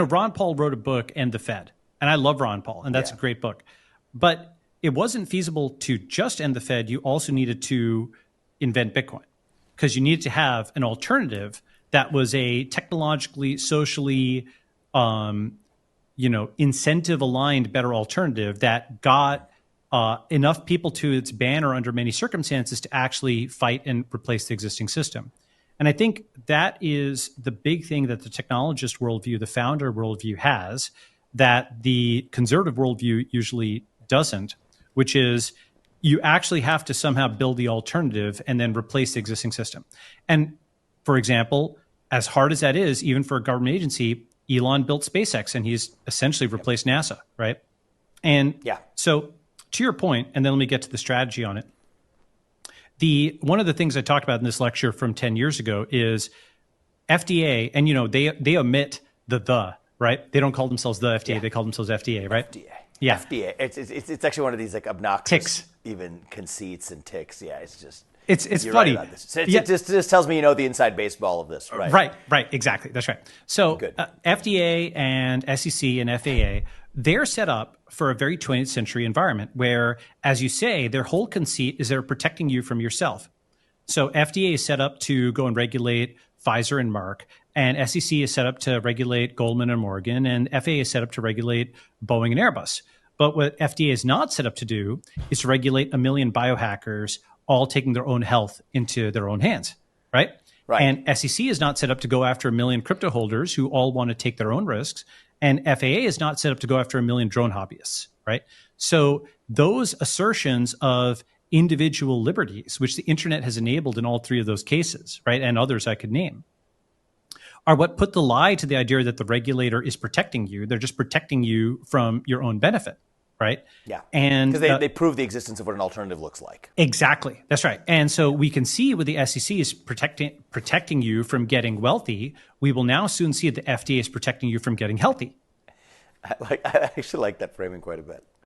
Ron Paul wrote a book, End the Fed. And I love Ron Paul, and that's a great book. But it wasn't feasible to just end the Fed. You also needed to invent Bitcoin because you needed to have an alternative that was a technologically, socially, incentive-aligned, better alternative that got enough people to its banner under many circumstances to actually fight and replace the existing system. And I think that is the big thing that the technologist worldview, the founder worldview has that the conservative worldview usually doesn't, which is you actually have to somehow build the alternative and then replace the existing system. And for example, as hard as that is, even for a government agency, Elon built SpaceX and he's essentially replaced NASA, right? And so to your point, and then let me get to the strategy on it. One of the things I talked about in this lecture from 10 years ago is FDA, and they omit the, right? They don't call themselves the FDA, they call themselves FDA, right? FDA. Yeah. FDA. It's actually one of these like obnoxious ticks. Even conceits and ticks. Yeah, it's just it's funny. Right so it just tells me the inside baseball of this, right? Right, exactly. That's right. So FDA and SEC and FAA, they're set up for a very 20th century environment where, as you say, their whole conceit is they're protecting you from yourself. So FDA is set up to go and regulate Pfizer and Merck, and SEC is set up to regulate Goldman and Morgan, and FAA is set up to regulate Boeing and Airbus. But what FDA is not set up to do is to regulate a million biohackers all taking their own health into their own hands, right? And SEC is not set up to go after a million crypto holders who all want to take their own risks. And FAA is not set up to go after a million drone hobbyists, right? So those assertions of individual liberties, which the internet has enabled in all three of those cases, right, and others I could name, are what put the lie to the idea that the regulator is protecting you. They're just protecting you from your own benefit, right? Yeah, and because they prove the existence of what an alternative looks like. Exactly, that's right. And so we can see with the SEC is protecting you from getting wealthy. We will now soon see that the FDA is protecting you from getting healthy. I actually like that framing quite a bit.